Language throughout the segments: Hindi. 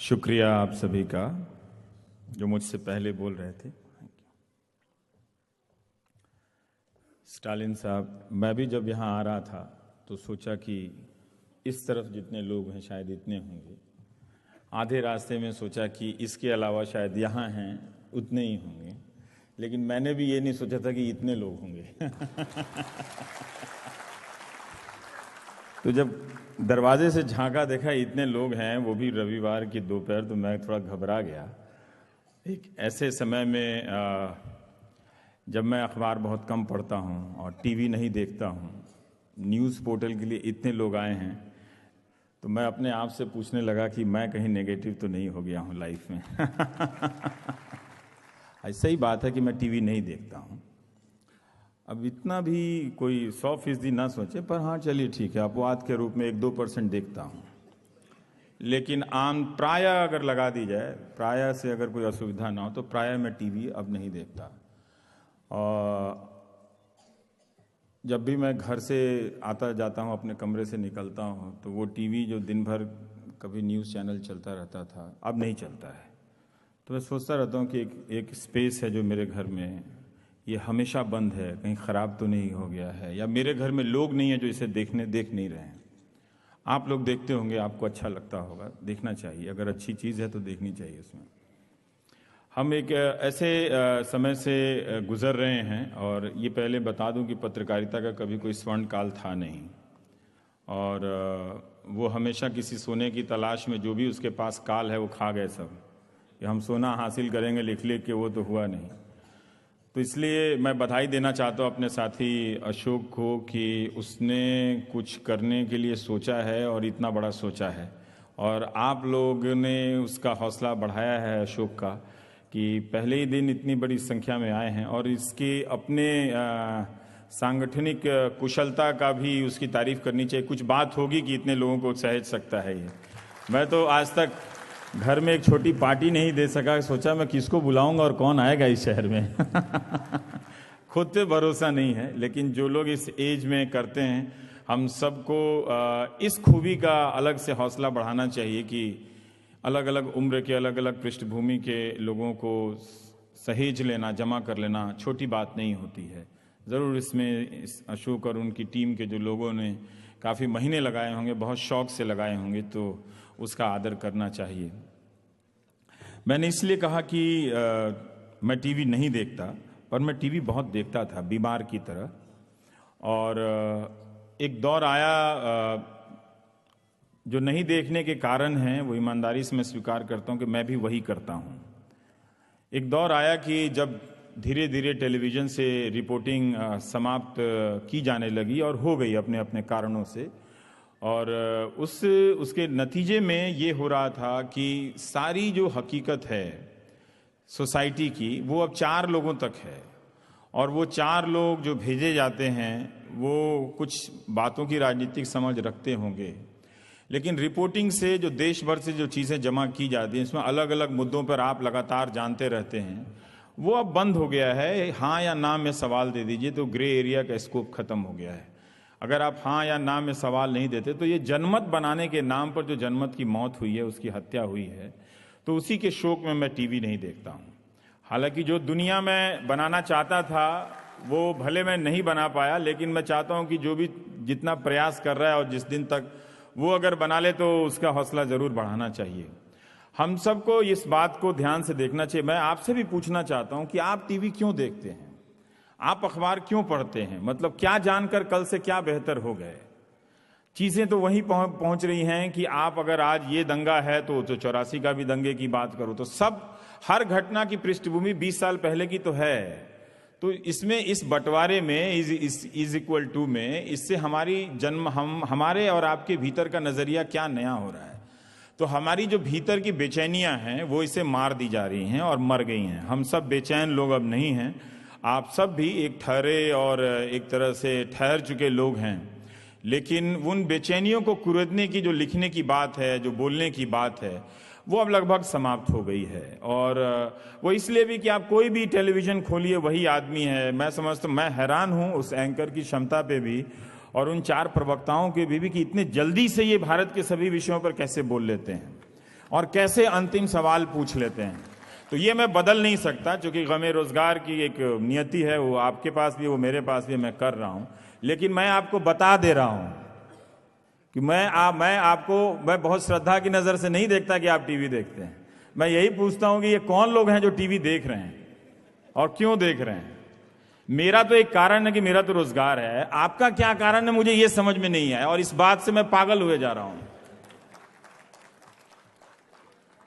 शुक्रिया आप सभी का जो मुझसे पहले बोल रहे थे। स्टालिन साहब, मैं भी जब यहाँ आ रहा था तो सोचा कि इस तरफ जितने लोग हैं शायद इतने होंगे, आधे रास्ते में सोचा कि इसके अलावा शायद यहाँ हैं उतने ही होंगे, लेकिन मैंने भी ये नहीं सोचा था कि इतने लोग होंगे। तो जब दरवाजे से झांका देखा इतने लोग हैं, वो भी रविवार की दोपहर, तो मैं थोड़ा घबरा गया। एक ऐसे समय में जब मैं अखबार बहुत कम पढ़ता हूँ और टीवी नहीं देखता हूँ, न्यूज़ पोर्टल के लिए इतने लोग आए हैं, तो मैं अपने आप से पूछने लगा कि मैं कहीं नेगेटिव तो नहीं हो गया हूँ लाइफ में। ऐसा ही बात है कि मैं टीवी नहीं देखता हूँ। अब इतना भी कोई 100% ना सोचे, पर हाँ चलिए ठीक है, अपवाद के रूप में 1-2% देखता हूँ। लेकिन आम प्राय अगर लगा दी जाए, प्राय से अगर कोई असुविधा ना हो तो प्राय मैं टीवी अब नहीं देखता। और जब भी मैं घर से आता जाता हूँ, अपने कमरे से निकलता हूँ, तो वो टीवी जो दिन भर कभी न्यूज़ चैनल चलता रहता था, अब नहीं चलता है। तो मैं सोचता रहता हूँ कि एक स्पेस है जो मेरे घर में, ये हमेशा बंद है, कहीं ख़राब तो नहीं हो गया है, या मेरे घर में लोग नहीं है जो इसे देख नहीं रहे हैं। आप लोग देखते होंगे, आपको अच्छा लगता होगा, देखना चाहिए, अगर अच्छी चीज़ है तो देखनी चाहिए उसमें। हम एक ऐसे समय से गुज़र रहे हैं, और ये पहले बता दूं कि पत्रकारिता का कभी कोई स्वर्ण काल था नहीं, और वो हमेशा किसी सोने की तलाश में, जो भी उसके पास काल है वो खा गए सब, कि हम सोना हासिल करेंगे लिख के, वो तो हुआ नहीं। तो इसलिए मैं बधाई देना चाहता हूँ अपने साथी अशोक को कि उसने कुछ करने के लिए सोचा है और इतना बड़ा सोचा है, और आप लोग ने उसका हौसला बढ़ाया है अशोक का, कि पहले ही दिन इतनी बड़ी संख्या में आए हैं, और इसके अपने सांगठनिक कुशलता का भी उसकी तारीफ करनी चाहिए। कुछ बात होगी कि इतने लोगों को सहेज सकता है ये। मैं तो आज तक घर में एक छोटी पार्टी नहीं दे सका, सोचा मैं किसको बुलाऊंगा और कौन आएगा इस शहर में। खुद पे भरोसा नहीं है, लेकिन जो लोग इस एज में करते हैं, हम सबको इस खूबी का अलग से हौसला बढ़ाना चाहिए कि अलग अलग उम्र के, अलग अलग पृष्ठभूमि के लोगों को सहेज लेना, जमा कर लेना छोटी बात नहीं होती है। ज़रूर इसमें अशोक और उनकी टीम के जो लोगों ने काफ़ी महीने लगाए होंगे, बहुत शौक से लगाए होंगे, तो उसका आदर करना चाहिए। मैंने इसलिए कहा कि मैं टीवी नहीं देखता, पर मैं टीवी बहुत देखता था, बीमार की तरह। और एक दौर आया, जो नहीं देखने के कारण हैं वो ईमानदारी से मैं स्वीकार करता हूं कि मैं भी वही करता हूं। एक दौर आया कि जब धीरे धीरे टेलीविज़न से रिपोर्टिंग समाप्त की जाने लगी, और हो गई अपने अपने कारणों से, और उसके नतीजे में ये हो रहा था कि सारी जो हकीकत है सोसाइटी की, वो अब 4 लोगों तक है, और वो 4 लोग जो भेजे जाते हैं वो कुछ बातों की राजनीतिक समझ रखते होंगे, लेकिन रिपोर्टिंग से जो देश भर से जो चीज़ें जमा की जाती हैं, इसमें अलग अलग मुद्दों पर आप लगातार जानते रहते हैं, वो अब बंद हो गया है। हाँ या ना में सवाल दे दीजिए तो ग्रे एरिया का स्कोप खत्म हो गया है। अगर आप हाँ या ना में सवाल नहीं देते, तो ये जनमत बनाने के नाम पर जो जनमत की मौत हुई है, उसकी हत्या हुई है, तो उसी के शोक में मैं टीवी नहीं देखता हूँ। हालांकि जो दुनिया में बनाना चाहता था वो भले मैं नहीं बना पाया, लेकिन मैं चाहता हूँ कि जो भी जितना प्रयास कर रहा है और जिस दिन तक वो अगर बना ले, तो उसका हौसला ज़रूर बढ़ाना चाहिए। हम सबको इस बात को ध्यान से देखना चाहिए। मैं आपसे भी पूछना चाहता हूँ कि आप टीवी क्यों देखते हैं, आप अखबार क्यों पढ़ते हैं? मतलब क्या जानकर कल से क्या बेहतर हो गए? चीज़ें तो वहीं पहुंच रही हैं कि आप अगर आज ये दंगा है तो 84 का भी दंगे की बात करो, तो सब हर घटना की पृष्ठभूमि 20 साल पहले की तो है। तो इसमें इस बंटवारे में इज इक्वल टू में, इससे हमारी हमारे और आपके भीतर का नज़रिया क्या नया हो रहा है? तो हमारी जो भीतर की बेचैनियां हैं वो इसे मार दी जा रही हैं और मर गई हैं। हम सब बेचैन लोग अब नहीं हैं। आप सब भी एक ठहरे और एक तरह से ठहर चुके लोग हैं, लेकिन उन बेचैनियों को कुरेदने की जो लिखने की बात है, जो बोलने की बात है, वो अब लगभग समाप्त हो गई है। और वो इसलिए भी कि आप कोई भी टेलीविज़न खोलिए वही आदमी है। मैं समझता हूँ, मैं हैरान हूँ उस एंकर की क्षमता पे भी, और उन 4 प्रवक्ताओं के भी कि इतने जल्दी से ये भारत के सभी विषयों पर कैसे बोल लेते हैं। और कैसे अंतिम सवाल पूछ लेते हैं। तो ये मैं बदल नहीं सकता, क्योंकि गमे रोजगार की एक नियति है, वो आपके पास भी, वो मेरे पास भी, मैं कर रहा हूं। लेकिन मैं आपको बता दे रहा हूं कि मैं बहुत श्रद्धा की नजर से नहीं देखता कि आप टीवी देखते हैं। मैं यही पूछता हूं कि ये कौन लोग हैं जो टीवी देख रहे हैं और क्यों देख रहे हैं। मेरा तो एक कारण है कि मेरा तो रोजगार है, आपका क्या कारण है मुझे ये समझ में नहीं आया, और इस बात से मैं पागल हुए जा रहा हूं।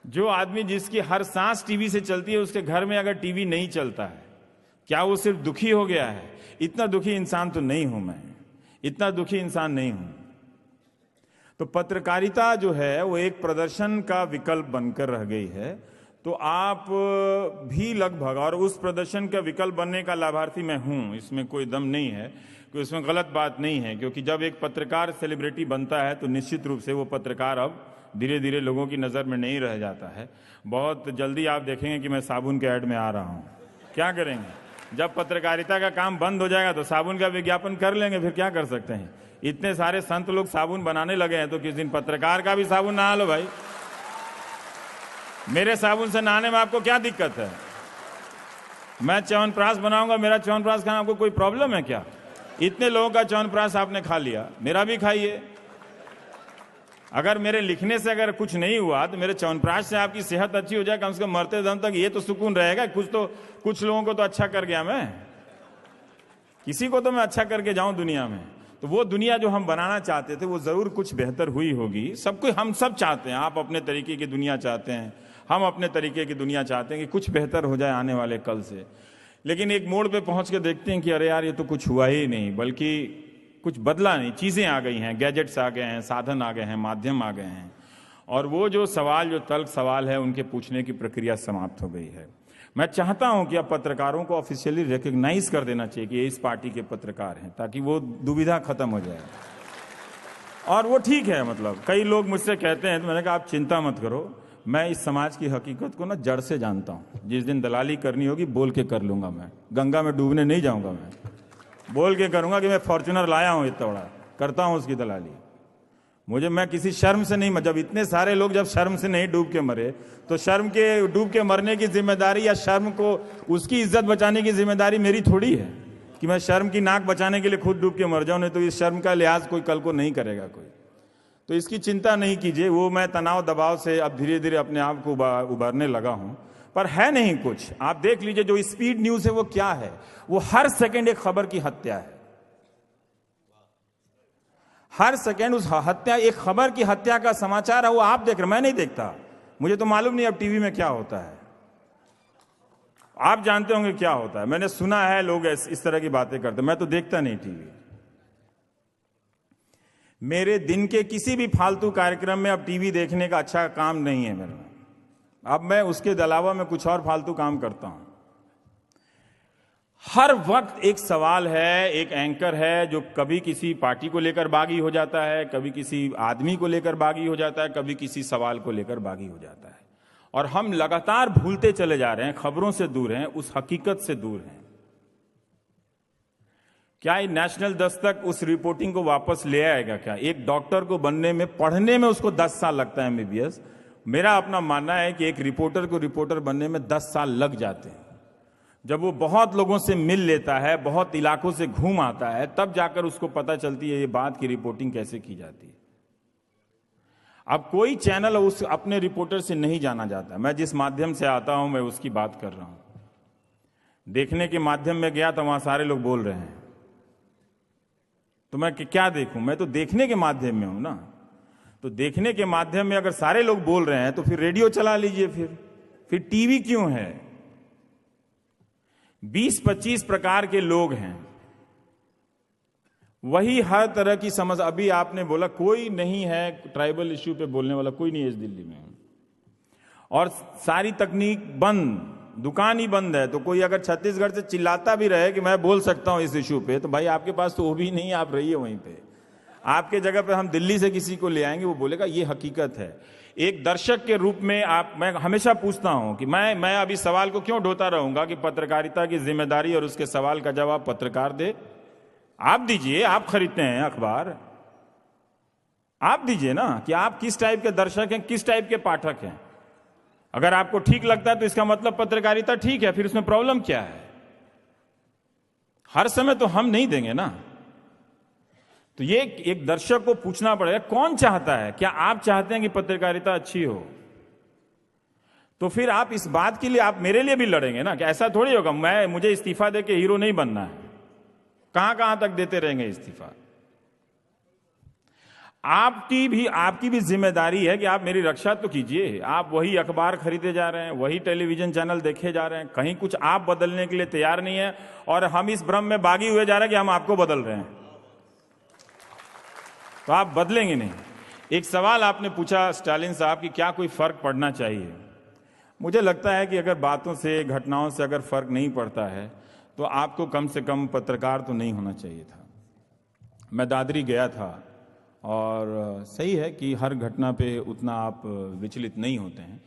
जो आदमी जिसकी हर सांस टीवी से चलती है, उसके घर में अगर टीवी नहीं चलता है, क्या वो सिर्फ दुखी हो गया है? इतना दुखी इंसान तो नहीं हूं मैं, इतना दुखी इंसान नहीं हूं। तो पत्रकारिता जो है वो एक प्रदर्शन का विकल्प बनकर रह गई है। तो आप भी लगभग, और उस प्रदर्शन का विकल्प बनने का लाभार्थी मैं हूं, इसमें कोई दम नहीं है, कि इसमें गलत बात नहीं है। क्योंकि जब एक पत्रकार सेलिब्रिटी बनता है तो निश्चित रूप से वो पत्रकार अब धीरे धीरे लोगों की नज़र में नहीं रह जाता है। बहुत जल्दी आप देखेंगे कि मैं साबुन के ऐड में आ रहा हूँ। क्या करेंगे? जब पत्रकारिता का काम बंद हो जाएगा तो साबुन का विज्ञापन कर लेंगे, फिर क्या कर सकते हैं। इतने सारे संत लोग साबुन बनाने लगे हैं, तो किस दिन पत्रकार का भी साबुन नहा लो भाई। मेरे साबुन से नहाने में आपको क्या दिक्कत है? मैं च्यवनप्राश बनाऊंगा, मेरा च्यवनप्राश खाना आपको कोई प्रॉब्लम है क्या? इतने लोगों का च्यवनप्राश आपने खा लिया, मेरा भी खाइए। अगर मेरे लिखने से अगर कुछ नहीं हुआ तो मेरे च्यवनप्राश से आपकी सेहत अच्छी हो जाए, कम से कम मरते दम तक ये तो सुकून रहेगा। कुछ लोगों को तो अच्छा कर गया मैं, किसी को तो मैं अच्छा करके जाऊं दुनिया में। तो वो दुनिया जो हम बनाना चाहते थे वो जरूर कुछ बेहतर हुई होगी। हम सब चाहते हैं, आप अपने तरीके की दुनिया चाहते हैं, हम अपने तरीके की दुनिया चाहते हैं कि कुछ बेहतर हो जाए आने वाले कल से। लेकिन एक मोड़ पे पहुंच के देखते हैं कि अरे यार, ये तो कुछ हुआ ही नहीं, बल्कि कुछ बदला नहीं। चीजें आ गई हैं, गैजेट्स आ गए हैं, साधन आ गए हैं, माध्यम आ गए हैं, और वो जो तल्ख सवाल है उनके पूछने की प्रक्रिया समाप्त हो गई है। मैं चाहता हूं कि अब पत्रकारों को ऑफिशियली रिकॉग्नाइज कर देना चाहिए कि ये इस पार्टी के पत्रकार हैं, ताकि वो दुविधा खत्म हो जाए। और वो ठीक है, मतलब कई लोग मुझसे कहते हैं, तो मैंने कहा आप चिंता मत करो, मैं इस समाज की हकीकत को ना जड़ से जानता हूं। जिस दिन दलाली करनी होगी बोल के कर लूंगा। मैं गंगा में डूबने नहीं जाऊंगा, मैं बोल के करूंगा कि मैं फॉर्च्यूनर लाया हूं इतना बड़ा, करता हूं उसकी दलाली। मैं किसी शर्म से नहीं, जब इतने सारे लोग जब शर्म से नहीं डूब के मरे, तो शर्म के डूब के मरने की जिम्मेदारी या शर्म को उसकी इज्जत बचाने की जिम्मेदारी मेरी थोड़ी है कि मैं शर्म की नाक बचाने के लिए खुद डूब के मर जाऊं। नहीं तो इस शर्म का लिहाज कोई कल को नहीं करेगा कोई। तो इसकी चिंता नहीं कीजिए। वो मैं तनाव दबाव से अब धीरे धीरे अपने आप को उबारने लगा हूं, पर है नहीं कुछ। आप देख लीजिए, जो स्पीड न्यूज है वो क्या है? वो हर सेकंड एक खबर की हत्या है। हर सेकंड उस हत्या, एक खबर की हत्या का समाचार है, वो आप देख रहे, मैं नहीं देखता। मुझे तो मालूम नहीं अब टीवी में क्या होता है। आप जानते होंगे क्या होता है, मैंने सुना है लोग इस तरह की बातें करते, मैं तो देखता नहीं टीवी। मेरे दिन के किसी भी फालतू कार्यक्रम में अब टीवी देखने का अच्छा काम नहीं है मेरा। अब मैं उसके अलावा मैं कुछ और फालतू काम करता हूं। हर वक्त एक सवाल है, एक एंकर है जो कभी किसी पार्टी को लेकर बागी हो जाता है, कभी किसी आदमी को लेकर बागी हो जाता है, कभी किसी सवाल को लेकर बागी हो जाता है। और हम लगातार भूलते चले जा रहे हैं, खबरों से दूर हैं, उस हकीकत से दूर हैं। क्या ये नेशनल दस्तक उस रिपोर्टिंग को वापस ले आएगा? क्या एक डॉक्टर को बनने में, पढ़ने में उसको 10 साल लगता है MBBS। मेरा अपना मानना है कि एक रिपोर्टर को रिपोर्टर बनने में 10 साल लग जाते हैं। जब वो बहुत लोगों से मिल लेता है, बहुत इलाकों से घूम आता है, तब जाकर उसको पता चलती है ये बात की रिपोर्टिंग कैसे की जाती है। अब कोई चैनल उस अपने रिपोर्टर से नहीं जाना जाता। मैं जिस माध्यम से आता हूं मैं उसकी बात कर रहा हूं। देखने के माध्यम में गया तो वहां सारे लोग बोल रहे हैं, तो मैं क्या देखूं? मैं तो देखने के माध्यम में हूं ना। तो देखने के माध्यम में अगर सारे लोग बोल रहे हैं तो फिर रेडियो चला लीजिए। फिर टीवी क्यों है? 20-25 प्रकार के लोग हैं, वही हर तरह की समझ। अभी आपने बोला कोई नहीं है ट्राइबल इश्यू पे बोलने वाला, कोई नहीं है इस दिल्ली में, और सारी तकनीक बंद, दुकान ही बंद है। तो कोई अगर छत्तीसगढ़ से चिल्लाता भी रहे कि मैं बोल सकता हूं इस इश्यू पे, तो भाई आपके पास तो वो भी नहीं, आप रहिए वहीं पे। आपके जगह पे हम दिल्ली से किसी को ले आएंगे, वो बोलेगा ये हकीकत है। एक दर्शक के रूप में मैं हमेशा पूछता हूं कि मैं अभी सवाल को क्यों ढोता रहूंगा कि पत्रकारिता की जिम्मेदारी और उसके सवाल का जवाब पत्रकार दे। आप दीजिए, आप खरीदते हैं अखबार, आप दीजिए ना कि आप किस टाइप के दर्शक हैं, किस टाइप के पाठक हैं। अगर आपको ठीक लगता है तो इसका मतलब पत्रकारिता ठीक है, फिर उसमें प्रॉब्लम क्या है? हर समय तो हम नहीं देंगे ना। तो ये एक दर्शक को पूछना पड़ेगा, कौन चाहता है? क्या आप चाहते हैं कि पत्रकारिता अच्छी हो? तो फिर आप इस बात के लिए आप मेरे लिए भी लड़ेंगे ना, कि ऐसा थोड़ी होगा मुझे इस्तीफा दे के हीरो नहीं बनना है। कहां कहां तक देते रहेंगे इस्तीफा? आपकी भी जिम्मेदारी है कि आप मेरी रक्षा तो कीजिए। आप वही अखबार खरीदे जा रहे हैं, वही टेलीविजन चैनल देखे जा रहे हैं, कहीं कुछ आप बदलने के लिए तैयार नहीं है, और हम इस भ्रम में बागी हुए जा रहे हैं कि हम आपको बदल रहे हैं। तो आप बदलेंगे नहीं। एक सवाल आपने पूछा स्टालिन साहब कि क्या कोई फर्क पड़ना चाहिए। मुझे लगता है कि अगर बातों से, घटनाओं से अगर फर्क नहीं पड़ता है तो आपको कम से कम पत्रकार तो नहीं होना चाहिए था। मैं दादरी गया था, और सही है कि हर घटना पे उतना आप विचलित नहीं होते हैं,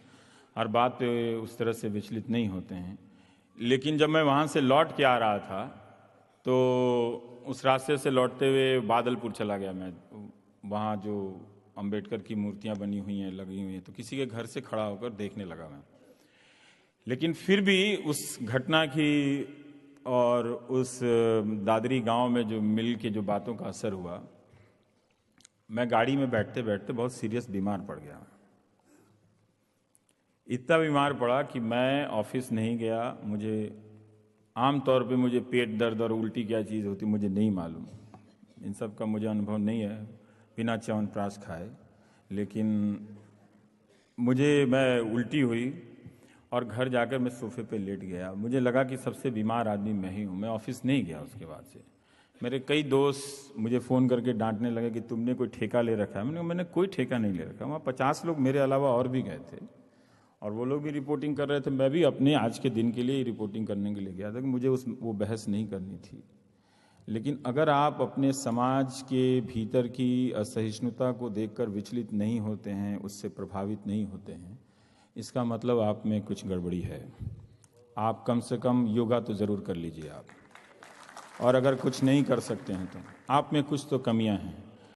हर बात पे उस तरह से विचलित नहीं होते हैं। लेकिन जब मैं वहाँ से लौट के आ रहा था तो उस रास्ते से लौटते हुए बादलपुर चला गया मैं। वहाँ जो अंबेडकर की मूर्तियाँ बनी हुई हैं, लगी हुई हैं, तो किसी के घर से खड़ा होकर देखने लगा मैं। लेकिन फिर भी उस घटना की और उस दादरी गांव में जो मिल के जो बातों का असर हुआ, मैं गाड़ी में बैठते बैठते बहुत सीरियस बीमार पड़ गया। इतना बीमार पड़ा कि मैं ऑफिस नहीं गया। मुझे आमतौर पे मुझे पेट दर्द और उल्टी क्या चीज़ होती मुझे नहीं मालूम, इन सब का मुझे अनुभव नहीं है बिना च्यवनप्राश खाए। लेकिन मैं उल्टी हुई और घर जाकर मैं सोफे पे लेट गया। मुझे लगा कि सबसे बीमार आदमी मैं ही हूँ। मैं ऑफिस नहीं गया। उसके बाद से मेरे कई दोस्त मुझे फ़ोन करके डांटने लगे कि तुमने कोई ठेका ले रखा है। मैंने कोई ठेका नहीं ले रखा। वहाँ 50 लोग मेरे अलावा और भी गए थे, और वो लोग भी रिपोर्टिंग कर रहे थे। मैं भी अपने आज के दिन के लिए रिपोर्टिंग करने के लिए गया था कि मुझे वो बहस नहीं करनी थी। लेकिन अगर आप अपने समाज के भीतर की असहिष्णुता को देखकर विचलित नहीं होते हैं, उससे प्रभावित नहीं होते हैं, इसका मतलब आप में कुछ गड़बड़ी है। आप कम से कम योगा तो ज़रूर कर लीजिए आप, और अगर कुछ नहीं कर सकते हैं तो आप में कुछ तो कमियां हैं।